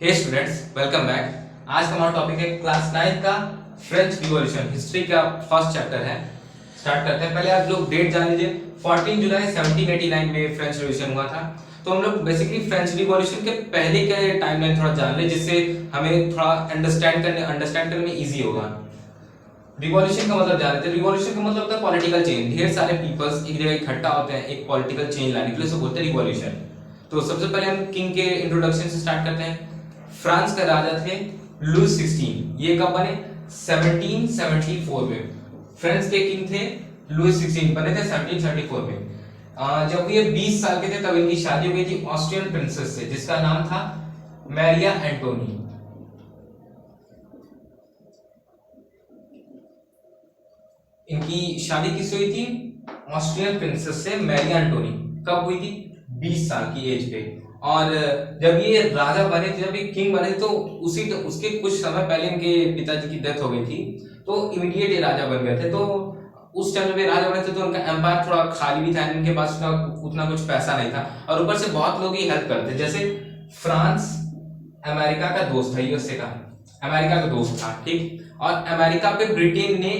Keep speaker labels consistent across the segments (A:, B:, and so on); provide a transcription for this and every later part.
A: हे students, welcome back. आज का हमारा टॉपिक है क्लास 9 का फ्रेंच रिवॉल्यूशन, हिस्ट्री का फर्स्ट चैप्टर है। स्टार्ट करते हैं। पहले आप लोग डेट जान लीजिए। 14 जुलाई 1789 में फ्रेंच रिवॉल्यूशन हुआ था। तो हम लोग बेसिकली फ्रेंच रिवॉल्यूशन के पहले का टाइमलाइन थोड़ा जान ले, जिससे हमें थोड़ा अंडरस्टैंड करने में इजी होगा। रिवॉल्यूशन का मतलब जान लेते हैं। रिवॉल्यूशन का मतलब होता है पॉलिटिकल चेंज। ढेर सारे पीपल्स एक जगह इकट्ठा होते हैं एक पॉलिटिकल चेंज लाने के लिए, उसको बोलते हैं रिवॉल्यूशन। तो सबसे पहले हम किंग के इंट्रोडक्शन से स्टार्ट करते हैं। फ्रांस का राजा थे लुई 16। ये कब बने? 1774 में। फ्रांस के किंग थे लुई 16, बने थे 1774 में। जब ये 20 साल के थे तब इनकी शादी हो गई थी ऑस्ट्रियन प्रिंसेस से, जिसका नाम था मैरिया एंटोनी। इनकी शादी किससे हुई थी? ऑस्ट्रियन प्रिंसेस से, मैरिया एंटोनी। कब हुई थी? 20 साल की एज पे। और जब ये राजा बने थे, जब ये किंग बने थे, तो उसके कुछ समय पहले इनके पिताजी की डेथ हो गई थी, तो इमीडिएट ये राजा बन गए थे। तो उस टाइम में राजा बने थे तो उनका एम्पायर थोड़ा खाली भी था, इनके पास उतना कुछ पैसा नहीं था, और ऊपर से बहुत लोग ही हेल्प करते। जैसे फ्रांस अमेरिका का दोस्त है, यूएसए का अमेरिका का दोस्त था, ठीक। और अमेरिका पे ब्रिटेन ने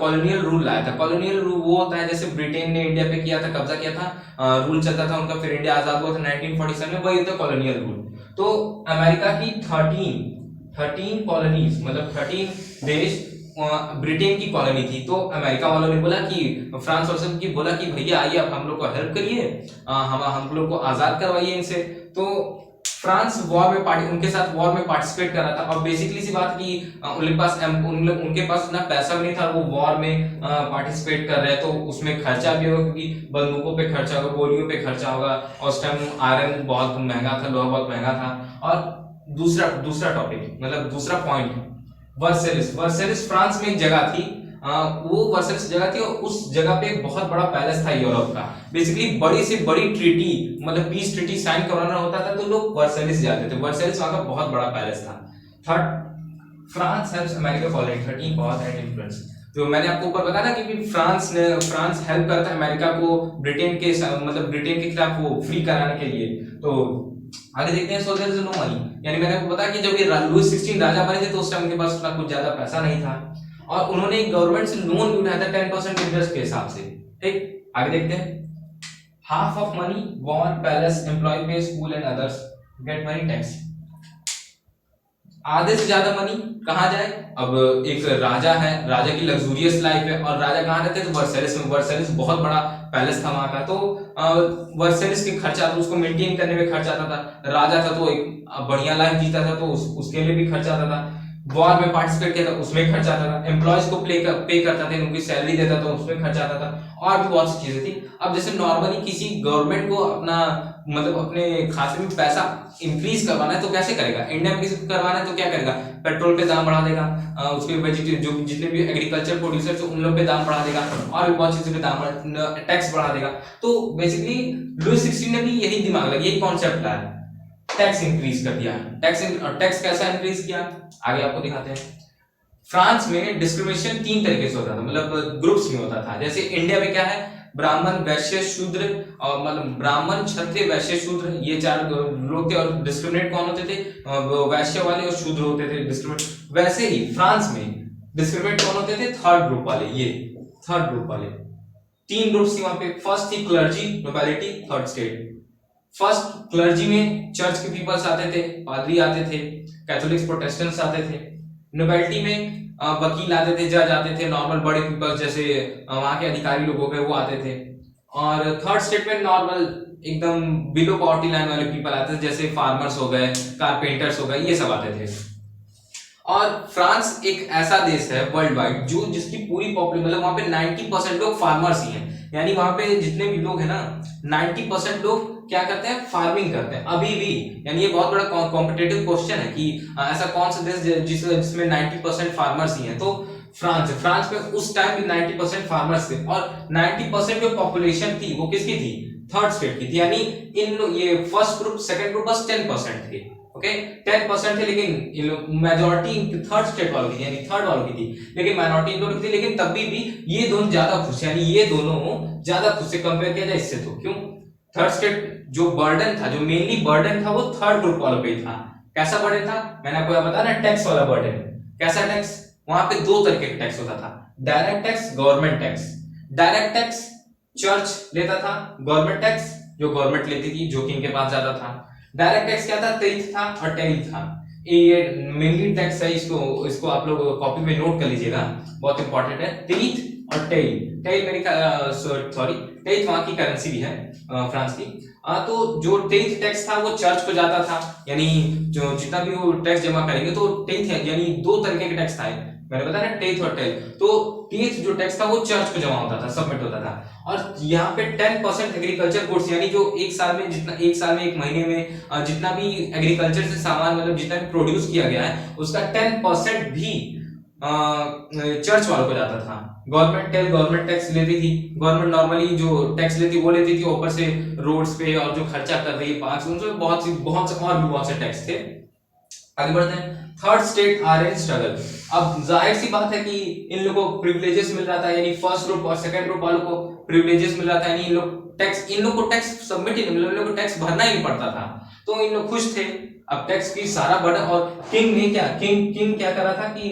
A: कॉलोनियल रूल लाया था। कॉलोनियल रूल वो होता है जैसे ब्रिटेन ने इंडिया पे किया था, कब्जा किया था, रूल चलता था उनका, फिर इंडिया आजाद हुआ था 1947 में, वही होता है कॉलोनियल रूल। तो अमेरिका की 13 कॉलोनीज, मतलब 13 देश ब्रिटेन की कॉलोनी थी। तो अमेरिका वालों ने बोला कि फ्रांस वालों की बोला कि भैया आइए आप हम लोग को हेल्प करिए, हम लोग को आजाद करवाइए इनसे। तो फ्रांस वॉर में उनके साथ वॉर में पार्टिसिपेट कर रहा था। और बेसिकली सी बात कि उनके पास उतना पैसा भी नहीं था, वो वॉर में पार्टिसिपेट कर रहे हैं, तो उसमें खर्चा भी होगा, क्योंकि बंदूकों पे खर्चा होगा, गोलियों पे खर्चा होगा। और उस टाइम आयरन बहुत महंगा था, लोहा बहुत महंगा था। और दूसरा टॉपिक, मतलब दूसरा पॉइंट, वर्सेलिस फ्रांस में एक जगह थी। वो वर्सेलिस जगह थी, और उस जगह पे बहुत बड़ा पैलेस था यूरोप का। बेसिकली बड़ी से बड़ी ट्रीटी, मतलब पीस ट्रीटी साइन करवाना होता था तो लोग वर्सेलिस जाते थे। वर्सेलिस वहां का बहुत बड़ा पैलेस था। Third, France helps America colony 13 power and influence. जो मैंने आपको ऊपर बताया ना कि फ्रांस हेल्प करता है अमेरिका को ब्रिटेन के खिलाफ वो फ्री कराने के लिए। तो आगे देखते हैं। So there is no money, यानी मैंने आपको बताया कि जब ये लुई 16 राजा बने थे तो उस टाइम उनके पास उतना कुछ ज्यादा पैसा नहीं था, और उन्होंने गवर्नमेंट से लोन भी उठाया था 10% इंटरेस्ट के हिसाब से, ठीक। आगे देखते हैं। Half of money war palace employ pay school and others get money tax. आधे से ज्यादा मनी कहाँ जाए? अब एक राजा है, राजा की लग्जूरियस लाइफ है, और राजा कहाँ रहते हैं? तो वर्सेलिस में। वर्सेलिस बहुत बड़ा पैलेस था वहां का, तो वर्सेलिस के खर्चा, तो उसको मेंटेन करने में खर्चा आता था। राजा था तो एक बढ़िया लाइफ जीता था, तो उसके लिए भी खर्चा आता था। वॉर में पार्टिसिपेट किया था, उसमें खर्चा आता था। एम्प्लॉयज को पे करता था, उनकी सैलरी देता था, उसमें खर्चा आता था, और भी बहुत सी चीजें थी। अब जैसे नॉर्मली किसी गवर्नमेंट को अपने खाते में पैसा इंक्रीज करवाना है तो कैसे करेगा? इंडिया में किसी को करवाना है तो क्या करेगा? पेट्रोल पे दाम बढ़ा देगा, उसके जो जितने भी एग्रीकल्चर प्रोड्यूसर्स उन लोग पे दाम बढ़ा देगा, और भी बहुत चीजों पे दाम टैक्स बढ़ा देगा। तो बेसिकली लुई 16 ने भी यही दिमाग लगा, यही कॉन्सेप्ट लाया, टैक्स इंक्रीज कर दिया। टैक्स कैसा इंक्रीज किया आगे आपको दिखाते हैं। फ्रांस में डिस्क्रिमिनेशन 3 तरीके से होता था, मतलब ग्रुप्स में होता था। जैसे इंडिया में क्या है? ब्राह्मण, वैश्य, शूद्र, और मतलब ब्राह्मण, क्षत्रिय, वैश्य, शूद्र, ये 4 लोग थे। और डिस्क्रिमिनेट कौन होते थे? वैश्य वाले और शूद्र होते थे डिस्क्रिमिनेट। वैसे ही फ्रांस में डिस्क्रिमिनेट कौन होते थे? थर्ड ग्रुप वाले। ये थर्ड ग्रुप वाले 3 ग्रुप्स थी वहां पे। फर्स्ट थी clergy, nobility, third state. First clergy में चर्च के पीपल्स आते थे, पादरी आते थे, कैथोलिक्स, प्रोटेस्टेंट्स आते थे। नोबिलिटी में वकील आते थे, जज आते थे, नॉर्मल बड़े पीपल्स जैसे वहां के अधिकारी लोग हो गए वो आते थे। और थर्ड स्टेट में नॉर्मल एकदम बिलो पॉवर्टी लाइन वाले पीपल आते थे, जैसे फार्मर्स हो गए, कारपेंटर्स हो गए, ये सब आते थे। और फ्रांस एक ऐसा देश है वर्ल्ड वाइड जो जिसकी पूरी पॉपुलेशन, मतलब वहां पे 90% लोग फार्मर्स ही हैं। यानी वहां पे जितने भी लोग हैं ना, 90% लोग क्या करते हैं? फार्मिंग करते हैं अभी भी। यानी ये बहुत बड़ा कॉम्पिटिटिव क्वेश्चन है कि ऐसा कौन सा देश जिसमें 90% फार्मर्स ही हैं? तो फ्रांस में उस टाइम भी 90% फार्मर्स थे, और 90% जो पॉपुलेशन थी वो किसकी थी? थर्ड स्टेट की थी। यानी ये फर्स्ट ग्रुप, सेकंड ग्रुप बस 10% थे, ओके 10% थे, लेकिन मेजोरिटी थर्ड स्टेट वालों की थी, यानी थर्ड वालों की थी, लेकिन माइनॉरिटी इन लोगों की थी। लेकिन तभी भी ये दोनों ज्यादा खुश, यानी ये दोनों ज्यादा खुश से कंपेयर किया जाए इससे। तो क्यों? थर्ड स्टेट जो बर्डन था, जो मेनली बर्डन था, वो थर्ड ग्रुप वालों पे था। कैसा बर्डन था, मैंने आपको बताया ना, टैक्स वाला बर्डन। कैसा टैक्स, वहां पे दो तरीके का टैक्स होता था, direct tax, government tax. Direct tax church लेता था, गवर्नमेंट टैक्स जो गवर्नमेंट लेती थी, जो किंग के पास जाता था। डायरेक्ट टैक्स क्या था, टेरिफ था और टेरिफ था। ये मेनली टैक्स है, इसको आप लोग कॉपी में नोट कर लीजिएगा, बहुत इंपॉर्टेंट है। टेरिफ और टेरिफ, टेरिफ मेरी सॉरी टेरिफ वहां की करेंसी भी है फ्रांस की। तो जो टेरिफ टैक्स था वो चर्च को जाता था, यानी जो जितना भी वो टैक्स जमा करेंगे तो टेरिफ है, यानी दो तरीके के टैक्स था, मैंने बताया ना, टेरिफ और टेरिफ। तो टेरिफ जो टैक्स था वो चर्च को जमा होता था, सबमिट होता था। और यहाँ पे 10% एग्रीकल्चर गुड्स, यानी जो एक साल में जितना, एक साल में एक महीने में जितना भी एग्रीकल्चर से सामान, मतलब जितना भी प्रोड्यूस किया गया है उसका 10% भी चर्च वालों को जाता था। गवर्नमेंट टैक्स लेती थी, गवर्नमेंट नॉर्मली जो टैक्स लेती वो लेती थी, ऊपर से रोड्स पे और जो खर्चा कर रही है पार्क्स, उनसे बहुत से और भी बहुत से टैक्स थे। आगे बढ़ते हैं। Third state are in struggle. अब जाहिर सी बात है कि इन लोगों को प्रिविलेजेस मिल रहा था, यानी फर्स्ट ग्रुप और सेकंड ग्रुप वालों को प्रिविलेजेस मिल रहा था, यानी इन लोग को टैक्स सबमिट ही नहीं, इन लोग को टैक्स भरना ही नहीं पड़ता था, तो इन लोग खुश थे। अब टैक्स की सारा बर्डन, और किंग ने क्या, किंग क्या कर रहा था कि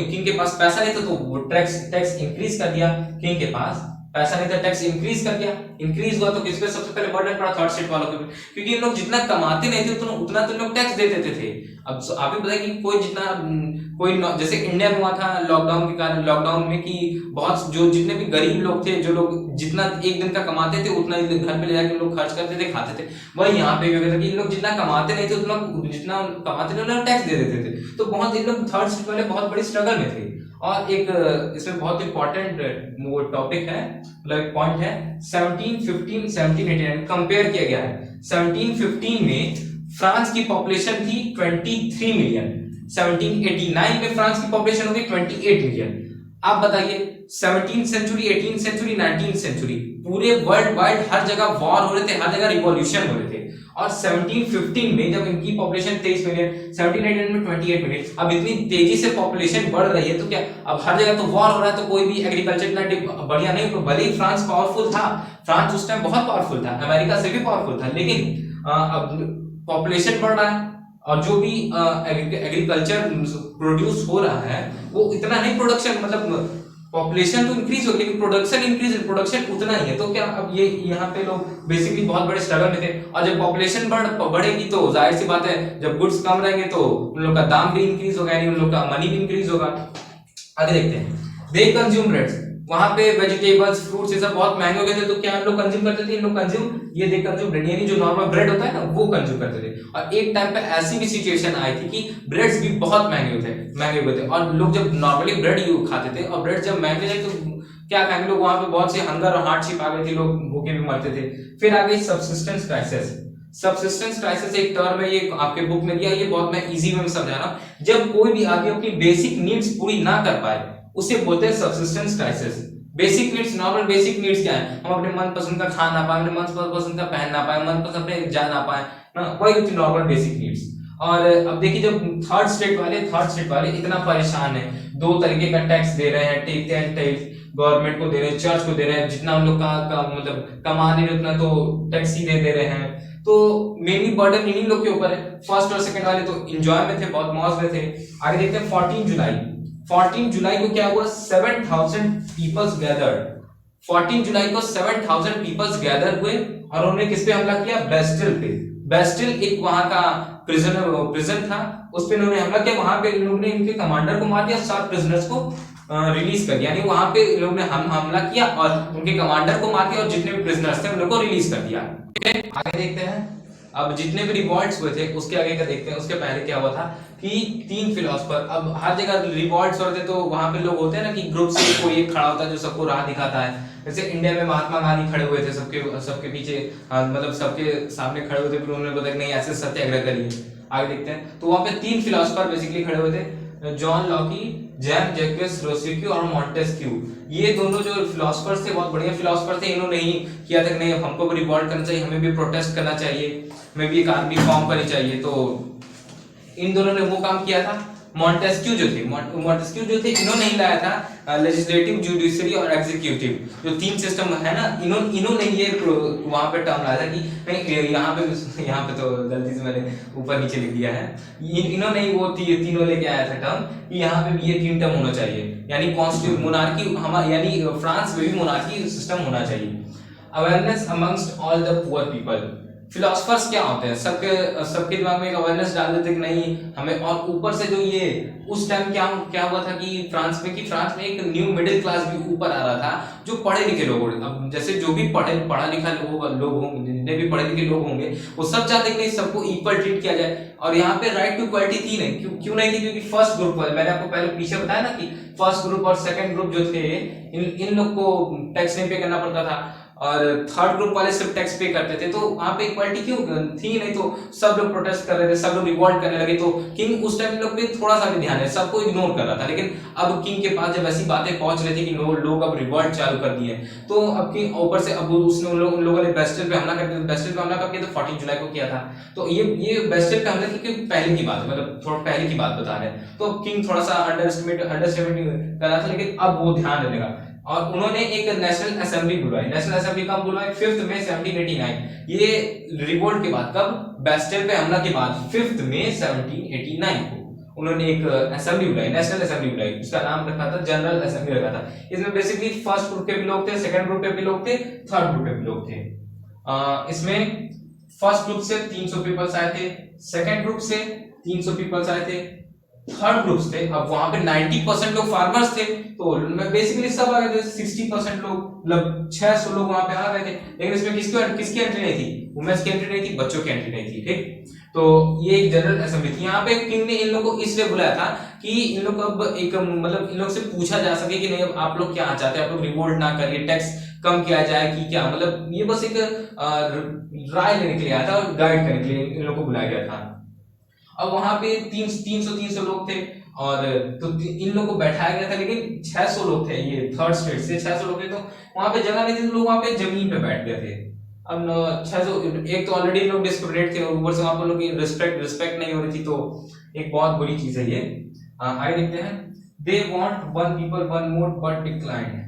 A: किंग के पास पैसा नहीं था तो वो टैक्स इंक्रीज कर दिया। किंग के पास पैसा नहीं था, टैक्स इंक्रीज कर दिया। इंक्रीज हुआ तो किस पे सबसे पहले बर्डन पड़ा, थर्ड स्टेट वालों पे, क्योंकि इन लोग जितना कमाते नहीं थे उतना तो लोग टैक्स दे देते थे। अब आप ही बताइए कि कोई जैसे इंडिया में हुआ था लॉकडाउन के कारण, लॉकडाउन में कि बहुत जो जितने भी गरीब लोग थे, जो लोग जितना एक दिन का कमाते थे उतना घर पे ले जाके लोग खर्च करते थे, खाते थे, वही यहाँ पे भी हो गया था कि इन लोग जितना कमाते नहीं थे उतना, जितना कमाते थे उतना टैक्स दे देते थे। तो बहुत इन लोग थर्ड स्टेट वाले बहुत बड़ी स्ट्रगल में थे। और एक इसमें बहुत इंपॉर्टेंट वो टॉपिक है, मतलब एक पॉइंट है, 1715 1789 कंपेयर किया गया है। 1715 में फ्रांस की पॉपुलेशन थी 23 मिलियन, 1789 में फ्रांस की पॉपुलेशन होगी 28 मिलियन। आप बताइए 17th century, 18th century, 19th century, पूरे वर्ल्ड वाइड हर जगह वॉर हो रहे थे, हर जगह रिवॉल्यूशन हो रहे थे। और 1715 में जब इनकी पॉपुलेशन 23 मिलियन, 1789 में 28 मिलियन, अब इतनी तेजी से पॉपुलेशन बढ़ रही है तो क्या, अब हर जगह तो वॉर हो रहा है, तो कोई भी एग्रीकल्चर इतना बढ़िया नहीं। तो भले ही फ्रांस पावरफुल था, फ्रांस उस टाइम बहुत पावरफुल था, अमेरिका से भी पावरफुल था, लेकिन अब पॉपुलेशन बढ़ रहा है और जो भी एग्रीकल्चर प्रोड्यूस हो रहा है वो इतना नहीं, प्रोडक्शन मतलब पॉपुलेशन तो इंक्रीज हो, लेकिन प्रोडक्शन उतना ही है। तो क्या अब ये यहाँ पे लोग बेसिकली बहुत बड़े स्ट्रगल में थे। और जब पॉपुलेशन बढ़ेगी तो जाहिर सी बात है, जब गुड्स कम रहेंगे तो उन लोग का दाम भी इंक्रीज होगा, यानी उन लोग का मनी भी इंक्रीज होगा। आगे देखते हैं। दे कंज्यूम ब्रेड्स, वहां पे वेजिटेबल्स, फ्रूट्स ये सब बहुत महंगे हो गए थे, तो क्या लोग कंज्यूम करते थे, इन लोग कंज्यूम, ये दे कंज्यूम ब्रेड, यानी जो नॉर्मल ब्रेड होता है ना वो कंज्यूम करते थे। और एक टाइम पे ऐसी भी सिचुएशन आई थी कि ब्रेड्स भी बहुत महंगे हुए थे, और लोग जब नॉर्मली ब्रेड खाते थे और ब्रेड जब महंगे थे तो क्या खाएंगे लोग, वहां पे बहुत से हंगर और हार्डशिप आ गई थी, लोग भूखे भी मरते थे। फिर आ गई सब्सिस्टेंस क्राइसिस। सब्सिस्टेंस क्राइसिस एक टर्म है, ये आपके बुक में दिया, ये बहुत मैं इजी वे में समझा रहा हूं। जब कोई भी आदमी अपनी बेसिक नीड्स पूरी ना कर पाए उसे बोलते हैं subsistence crisis. Basic needs, normal basic needs क्या है, हम अपने मनपसंद का खा ना पाए, अपने मनपसंद का पहन ना पाए, मनपसंद अपने जा ना पाए ना, वही होती नॉर्मल बेसिक नीड्स। और अब देखिए जब थर्ड स्टेट वाले इतना परेशान है, दो तरीके का टैक्स दे रहे हैं, टेक एंड टैक्स गवर्नमेंट को दे रहे हैं, चर्च को दे रहे हैं, जितना हम लोग का मतलब कमा रहे हैं उतना तो टैक्स ही दे रहे हैं, तो मेनली बर्डन इन्हीं लोग के ऊपर है। फर्स्ट और सेकंड वाले तो एंजॉय में थे, बहुत मौज में थे। आगे देखते हैं 14 जुलाई को क्या हुआ, 7000 पीपल्स गैदर्ड। 14 जुलाई को 7000 पीपल्स गैदर हुए और उन्होंने किस पे हमला किया, बेस्टिल पे। बेस्टिल एक वहां का प्रिजन था, उस पे इन्होंने हमला किया। वहां पे इन लोगों ने इनके कमांडर को मार दिया, 7 प्रिजनर्स को रिलीज कर दिया, यानी वहां पे इन लोगों ने हमला किया और उनके कमांडर को मार दिया और जितने भी प्रिजनर्स थे उन लोगों को रिलीज कर दिया। ठीक है, आगे देखते हैं। अब जितने भी रिवॉल्ट्स हुए थे उसके आगे का देखते हैं। उसके पहले क्या हुआ था कि 3 फिलोसफर, अब हर जगह रिवॉल्ट्स हो रहे थे तो वहां पे लोग होते हैं ना कि ग्रुप से कोई एक खड़ा होता है जो सबको राह दिखाता है। जैसे इंडिया में महात्मा गांधी खड़े हुए थे सबके पीछे, मतलब सबके सामने खड़े हुए थे, फिर उन्होंने बताया नहीं ऐसे सत्याग्रह करिए। आगे देखते हैं। तो वहां पे 3 फिलोसफर बेसिकली खड़े हुए थे, जॉन लॉकी, जैम जैक्वेस रोसेक्यू और मॉन्टेस्क्यू। ये दोनों जो फिलोसफर्स थे बहुत बढ़िया फिलोसफर थे। इन्होंने ही किया था नहीं हमको भी रिवॉल्ट करना चाहिए, हमें भी प्रोटेस्ट करना चाहिए, हमें भी एक आर्मी फॉर्म करनी चाहिए। तो इन दोनों ने वो काम किया था। मॉन्टेस्क्यू जो थे इन्होंने ही लाया था लेजिस्लेटिव, जुडिशरी और एग्जीक्यूटिव, जो तीन सिस्टम है ना, इन्होंने ये वहां पे टर्म लाया था कि नहीं, यहाँ पे तो गलती से मैंने ऊपर नीचे लिख दिया है, इन्होंने ही वो तीनों लेके आया था टर्म कि यहाँ पे भी ये तीन टर्म होना चाहिए, यानी कॉन्स्टिट्यूट मोनार्की, हमारे यानी फ्रांस में भी मोनार्की सिस्टम होना चाहिए। Awareness amongst all the poor people, philosophers क्या होते हैं, सबके दिमाग में एक अवेयरनेस डाल देते कि नहीं हमें, और ऊपर से जो ये उस टाइम क्या हुआ था कि फ्रांस में एक न्यू मिडिल क्लास भी ऊपर आ रहा था, जो पढ़े लिखे लोग, अब जैसे जो भी पढ़ा लिखा लोग होंगे, जितने भी पढ़े लिखे लोग होंगे, वो सब चाहते हैं कि सबको इक्वल ट्रीट किया जाए। और यहाँ पे राइट टू इक्वालिटी थी नहीं, क्यों नहीं थी, क्योंकि फर्स्ट ग्रुप वाले, मैंने आपको पहले पीछे बताया ना कि फर्स्ट ग्रुप और सेकंड ग्रुप जो थे, इन लोग को टैक्स नहीं पे करना पड़ता था, और थर्ड ग्रुप वाले सिर्फ टैक्स पे करते थे, तो वहां पे इक्वालिटी क्यों थी नहीं, तो सब लोग प्रोटेस्ट कर रहे थे, सब लोग रिवॉल्ट करने लगे, तो किंग उस टाइम लोग पे थोड़ा सा भी ध्यान है, सबको इग्नोर कर रहा था। लेकिन अब किंग के पास जब ऐसी बातें पहुंच रही थी कि लोग अब रिवॉल्ट चालू कर दिए, तो अब किंग ऊपर से अब उसने उन लोगों ने बेस्टिल पे हमला कर दिया। बेस्टिल पे हमला कब किया, तो 14 जुलाई को किया था। तो ये बेस्टिल पे हमला की पहले की बात है, मतलब थोड़ा पहले की बात बता रहे हैं, तो किंग थोड़ा सा अंडरस्टिमेट कर रहा था, लेकिन अब वो ध्यान देने लगा, और उन्होंने एक नेशनल असेंबली बुलवाई। नेशनल असेंबली कब बुलवाई, 5 मई 1789, ये रिवोल्ट के बाद, कब, बेस्टिल पे हमला के बाद 5 मई 1789 को उन्होंने एक असेंबली बुलाई, नेशनल असेंबली बुलाई, उसका नाम रखा था जनरल असेंबली रखा था। इसमें बेसिकली फर्स्ट ग्रुप के भी लोग थे, सेकंड ग्रुप के भी लोग थे, थर्ड ग्रुप के भी लोग थे। इसमें फर्स्ट ग्रुप से 300 पीपल्स आए थे, सेकंड ग्रुप से 300 पीपल्स आए थे, थर्ड ग्रुप थे, अब वहां पे 90% लोग फार्मर्स थे, तो बेसिकली सब आ गए थे, 60% लोग, मतलब 600 लोग वहां पे आ गए थे। लेकिन इसमें किसकी एंट्री नहीं थी, वुमेन्स की एंट्री नहीं थी, बच्चों की एंट्री नहीं थी, ठीक। तो ये एक जनरल असेंबली थी। यहाँ पे किंग ने इन लोगों को इसलिए बुलाया था कि इन लोग अब एक, मतलब इन लोग से पूछा जा सके कि नहीं आप लोग क्या चाहते हैं, आप लोग रिवोल्ट ना करिए, टैक्स कम किया जाए कि क्या, मतलब ये बस एक राय लेने के लिए आया था और गाइड करने के लिए इन लोग को बुलाया गया था। अब वहां पे 300 लोग थे, और तो इन लोगों को बैठाया गया था, लेकिन 600 लोग थे, ये थर्ड स्टेट से 600 लोग थे, तो वहां पे जगह नहीं थी, तो लोग वहां पे जमीन पे बैठ गए थे। अब 600, एक तो ऑलरेडी लोग डिस्क्रिमिनेट थे, और ऊपर से वहां पर लोग की रिस्पेक्ट नहीं हो रही थी, तो एक बहुत बुरी चीज है ये। आगे देखते हैं, they want one people one vote but declined.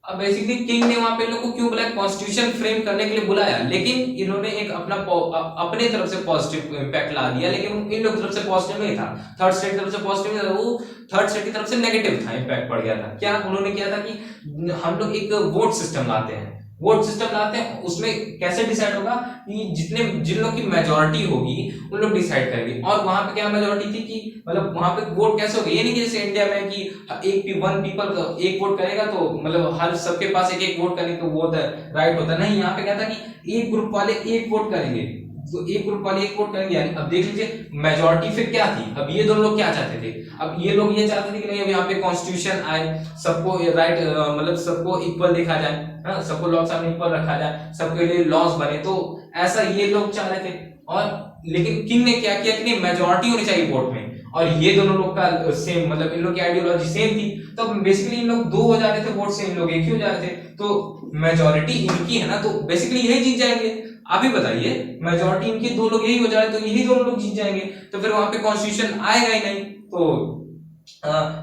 A: अब बेसिकली किंग ने वहां पे लोगों को क्यों बुलाया, कॉन्स्टिट्यूशन फ्रेम करने के लिए बुलाया, लेकिन इन्होंने एक अपने तरफ से पॉजिटिव इंपैक्ट ला दिया, लेकिन इन लोग तरफ से पॉजिटिव नहीं था, थर्ड स्टेट की तरफ से पॉजिटिव नहीं था, वो थर्ड स्टेट की तरफ से नेगेटिव था, इंपैक्ट पड़ गया था। क्या उन्होंने किया था कि हम लोग एक वोट सिस्टम लाते हैं, उसमें कैसे डिसाइड होगा कि जिन लोग की मेजोरिटी होगी उन लोग डिसाइड करेंगे। और वहां पे क्या मेजोरिटी थी कि मतलब वहां पे वोट कैसे होगा, ये नहीं कि जैसे इंडिया में कि वन पीपल एक वोट करेगा, तो मतलब हर सबके पास एक वोट करने का वो राइट होता नहीं। यहाँ पे क्या था कि एक ग्रुप वाले एक वोट करेंगे, तो एक ग्रुप वाले एक वोट करेंगे, यानी अब देख लीजिए मेजोरिटी फिर क्या थी। अब ये दोनों लोग क्या चाहते थे, अब ये लोग ये चाहते थे कि नहीं अब यहाँ पे कॉन्स्टिट्यूशन आए, सबको राइट, मतलब सबको इक्वल देखा जाए, सबको लॉ सामने इक्वल रखा जाए, सबके लिए लॉज बने, तो ऐसा ये लोग चाह रहे थे। और लेकिन किंग ने क्या किया कि नहीं मेजोरिटी होनी चाहिए वोट में, और ये दोनों लोग का सेम, मतलब इन लोग की आइडियोलॉजी सेम थी, तो बेसिकली इन लोग दो हो जा रहे थे वोट से, इन लोग एक ही हो जा रहे थे, तो मेजोरिटी इनकी है ना, तो बेसिकली यही जीत जाएंगे। आप ही बताइए, मेजोरिटी इनकी, दो लोग यही हो जा रहे, तो यही दोनों लोग जीत जाएंगे, तो फिर वहां पे कॉन्स्टिट्यूशन आएगा ही नहीं। तो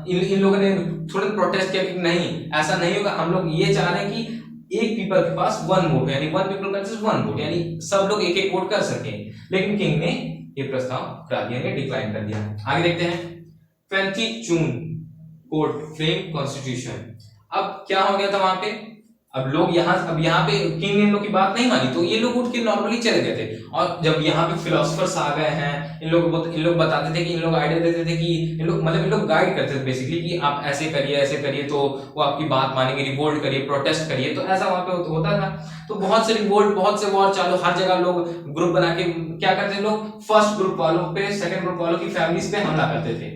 A: इन लोगों ने थोड़ा प्रोटेस्ट किया कि नहीं ऐसा नहीं होगा, हम लोग ये चाह रहे हैं कि एक पीपल के पास वन वोट, यानी वन पीपल का वन वोट, यानी सब लोग एक एक वोट कर सके। लेकिन किंग ने ये प्रस्ताव करा दिया, डिक्लाइन कर दिया। आगे देखते हैं, 20 जून कोर्ट फ्रेम कॉन्स्टिट्यूशन। अब क्या हो गया था वहां पे, अब यहाँ पे किंग ने इन लोग की बात नहीं मानी, तो ये लोग उठ के नॉर्मली चले गए थे। और जब यहाँ पे फिलोसफर्स आ गए हैं, इन लोग बताते थे कि इन लोग आइडिया देते थे कि इन लोग गाइड करते थे बेसिकली कि आप ऐसे करिए, तो वो आपकी बात मानेंगे, रिवोल्ट करिए, प्रोटेस्ट करिए, तो ऐसा वहां पे होता था। तो बहुत से रिवोल्ट, बहुत से वॉर चालू, हर जगह लोग ग्रुप बना के क्या करते थे, लोग फर्स्ट ग्रुप वालों पे, सेकंड ग्रुप वालों की फैमिलीज पे हमला करते थे,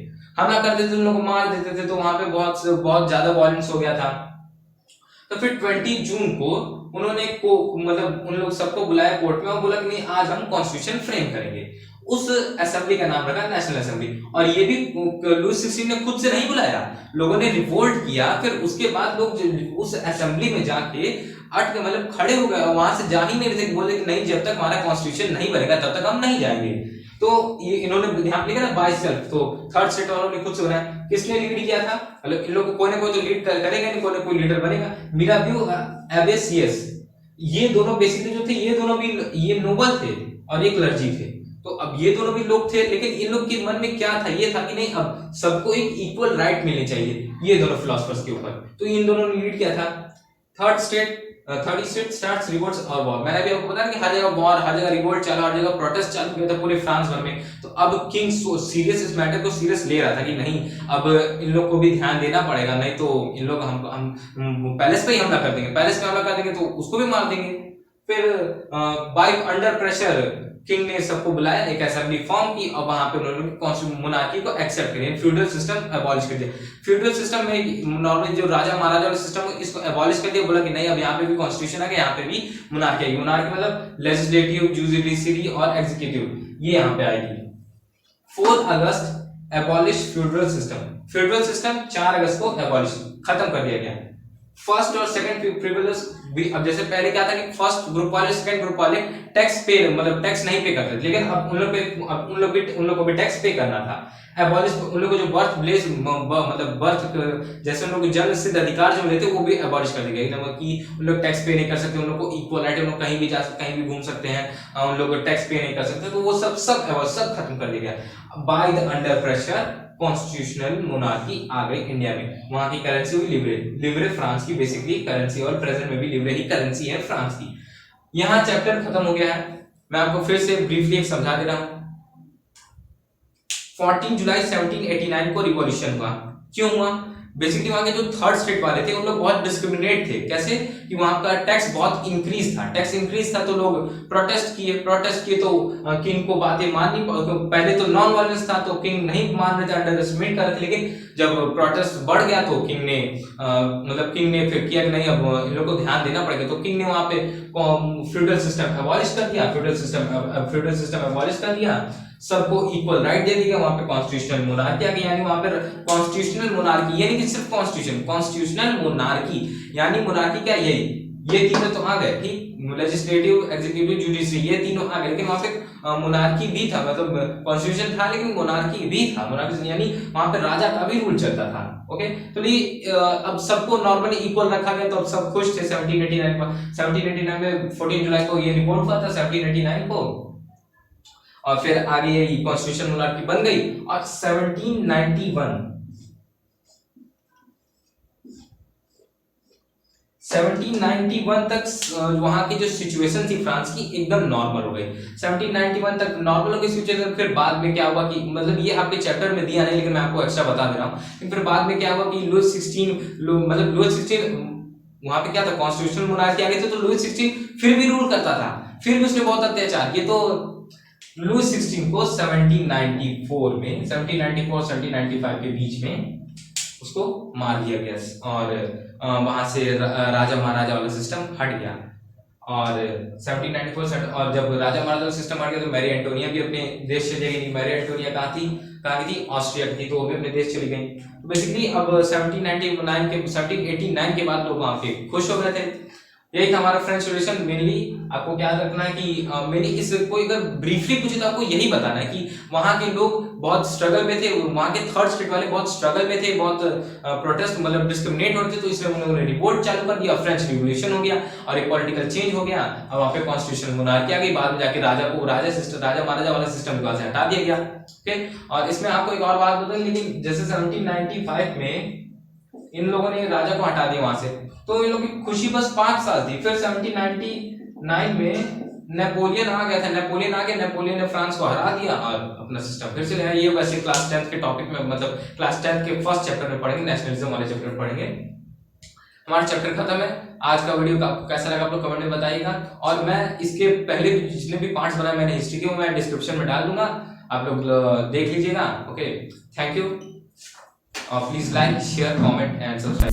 A: उन लोगों को मार देते थे, तो वहां पे बहुत ज्यादा वायलेंस हो गया था। तो फिर 20 जून को उन्होंने मतलब उन लोग सबको बुलाया कोर्ट में, और बोला कि नहीं आज हम कॉन्स्टिट्यूशन फ्रेम करेंगे। उस असेंबली का नाम रखा नेशनल असेंबली, और ये भी लुई 16 ने खुद से नहीं बुलाया, लोगों ने रिवोल्ट किया, फिर उसके बाद लोग उस असेंबली में जाके अट के मतलब खड़े हो गए, वहां से जा ही नहीं रहे थे, बोले कि नहीं जब तक हमारा कॉन्स्टिट्यूशन नहीं बनेगा तब तक हम नहीं जाएंगे। तो ये इन्होंने ध्यान लिखा ना बाय सेल्फ, तो थर्ड स्टेट वालों ने खुद से बनाया। किसने लीड किया था? मतलब इन लोग को कोई ना कोई तो लीड करेगा नहीं, कोई ना कोई लीडर बनेगा। मिराबियो एबेसियस, ये दोनों बेसिकली जो थे, ये दोनों भी ये नोबल थे और एक क्लर्जी थे। तो अब ये दोनों भी लोग थे, लेकिन इन लोग के मन में क्या था, ये था कि नहीं अब सबको एक इक्वल राइट मिलने चाहिए, ये दोनों फिलोसफर्स के ऊपर। तो इन दोनों ने लीड किया था। थर्ड स्टेट स्टार्ट्स रिवोल्ट्स और वॉर। मैंने भी आपको बताया कि हर जगह वॉर, हर जगह रिवोल्ट चला, हर जगह प्रोटेस्ट चालू किया था पूरे फ्रांस भर में। तो अब किंग सीरियस इस मैटर को सीरियस ले रहा था कि नहीं अब इन लोग को भी ध्यान देना पड़ेगा, नहीं तो इन लोग हम पैलेस पे ही हमला कर देंगे, पैलेस पे हमला कर देंगे तो उसको भी मार देंगे। फिर बाय अंडर प्रेशर किंग ने सबको बुलाया, एक असेंबली फॉर्म की और वहां पे उन्होंने मोनार्की को एक्सेप्ट किया, फ्यूडल सिस्टम एबॉलिश कर दिया। फ्यूडल सिस्टम में नॉर्मली जो राजा महाराजा वाला सिस्टम है इसको एबॉलिश कर दिया, बोला कि नहीं अब यहाँ पे भी कॉन्स्टिट्यूशन आ गया, यहाँ पे भी मोनार्की आएगी। मोनार्की मतलब लेजिस्लेटिव, जुडिशरी और एग्जीक्यूटिव, ये यहाँ पे आएगी। 4 अगस्त abolish feudal system. Feudal system 4 अगस्त को एबॉलिश खत्म कर दिया गया। फर्स्ट और सेकंड प्रिविलेज भी, अब जैसे पहले क्या था कि फर्स्ट ग्रुप वाले सेकंड ग्रुप वाले टैक्स पे मतलब टैक्स नहीं पे करते थे, लेकिन अब उन लोग को भी टैक्स पे करना था। एबॉलिश उन लोग को जो बर्थ प्लेस मतलब बर्थ जैसे उन लोग को जन्म सिद्ध अधिकार जो मिले थे वो भी एबॉलिश कर दिए गए कि उन लोग टैक्स पे नहीं कर सकते, उन लोग को इक्वल राइट, उन लोग कहीं भी जा सकते, कहीं भी घूम सकते हैं, उन लोग को टैक्स पे नहीं कर सकते, तो वो सब खत्म कर दिया गया। By the under pressure constitutional monarchy आ गई इंडिया में। वहां की करेंसी हुई लिवरे फ्रांस की बेसिकली करेंसी, और प्रेजेंट में भी लिवरे ही करेंसी है फ्रांस की। यहाँ चैप्टर खत्म हो गया है। मैं आपको फिर से ब्रीफली एक समझा दे रहा हूं। 14 जुलाई 1789 को रिवॉल्यूशन हुआ। क्यों हुआ? बेसिकली वहां के जो थर्ड स्टेट वाले थे उन लोग बहुत डिस्क्रिमिनेट थे। कैसे? कि वहां का टैक्स बहुत इंक्रीज था, तो लोग प्रोटेस्ट किए तो किंग को बातें माननी, पहले तो नॉन वायलेंस था तो किंग नहीं मान रहे थे, अंडर एस्टिमेट कर रहे थे, लेकिन जब प्रोटेस्ट बढ़ गया तो किंग ने फिर किया कि नहीं अब इन लोग को ध्यान देना पड़ेगा, तो किंग ने वहां पे फ्यूडल सिस्टम एबॉलिश कर दिया। फ्यूडल सिस्टम एबॉलिश कर दिया, सबको इक्वल राइट दे दिया। वहां पे कॉन्स्टिट्यूशनल मोनार्की आ गई, यानी वहां पर कॉन्स्टिट्यूशनल मोनार्की, यानी कि सिर्फ कॉन्स्टिट्यूशनल मोनार्की, यानी मोनार्की क्या, ये तीनों तो आ गए, ठीक, लेजिस्लेटिव, एग्जीक्यूटिव, जुडिशरी, ये तीनों आ गए, लेकिन वहां पे मोनार्की भी था, मतलब कॉन्स्टिट्यूशन था लेकिन मोनार्की भी था। मोनार्की यानी वहां पे राजा का भी रूल चलता था। ओके, तो ये अब सबको नॉर्मली इक्वल रखा गया, तो अब सब खुश थे। 1789 में 14 जुलाई को ये रिपोर्ट हुआ था 1789 को, और फिर आगे ये कॉन्स्टिट्यूशन मोनार्की बन गई। और 1791 तक वहां की जो सिचुएशन थी फ्रांस की एकदम नॉर्मल हो गई। 1791 तक नॉर्मल हो गई सिचुएशन। फिर बाद में क्या हुआ कि मतलब ये आपके चैप्टर में दिया नहीं, लेकिन मैं आपको एक्स्ट्रा बता दे रहा हूँ। फिर बाद में क्या हुआ कि लुई 16 वहां पे क्या था, कॉन्स्टिट्यूशनल मोनार्की आ गई थी, तो लुई 16 फिर भी रूल करता था, फिर भी उसने बहुत अत्याचार किए। तो लुई 16 को 1794-1795 के बीच में उसको मार दिया गया, और वहां से राजा महाराजा वाला सिस्टम हट गया। और 1794 और जब राजा महाराजा वाला सिस्टम हट गया तो मैरी एंटोनिया भी अपने देश चली गई। मैरी एंटोनिया कहाँ थी? ऑस्ट्रिया की थी, तो वो भी अपने देश चली गई। तो बेसिकली अब 1789 के बाद लोग वहां पे खुश हो गए थे। यही था हमारा फ्रेंच रिलेशन। मेनली आपको क्या रखना है कि मेनली इस कोई अगर ब्रीफली पूछे तो आपको यही बताना है कि वहां के लोग बहुत स्ट्रगल में थे, वहां के थर्ड स्टेट वाले बहुत स्ट्रगल में थे, बहुत प्रोटेस्ट मतलब डिस्क्रिमिनेट हो रहे थे, तो इसलिए उन्होंने रिवोल्ट चालू कर दिया, फ्रेंच रिवॉल्यूशन हो गया और एक पॉलिटिकल चेंज हो गया, और वहां पे कॉन्स्टिट्यूशनल मोनार्की आ गई। बाद में जाके राजा महाराजा वाला सिस्टम को से हटा दिया गया। ओके, और इसमें आपको एक और बात बताऊं, लेकिन जैसे 1795 में इन लोगों ने राजा को हटा दिया वहां से, तो इन लोगों की खुशी बस 5 साल थी। फिर 1799 में नेपोलियन आ गया था। नेपोलियन ने फ्रांस को हरा दिया और अपना सिस्टम फिर से लाया। ये वैसे क्लास 10th के टॉपिक में, मतलब क्लास 10th के फर्स्ट चैप्टर में पढ़ेंगे, नेशनलिज्म वाले चैप्टर में पढ़ेंगे। हमारा चैप्टर खत्म है। आज का वीडियो आपको कैसा लगा आप लोग कमेंट में बताइएगा, और मैं इसके पहले जितने भी पार्ट्स बनाए मैंने हिस्ट्री के, वो मैं डिस्क्रिप्शन में डाल दूंगा, आप लोग देख लीजिएगा। Okay, thank you. Please like, share, comment and subscribe.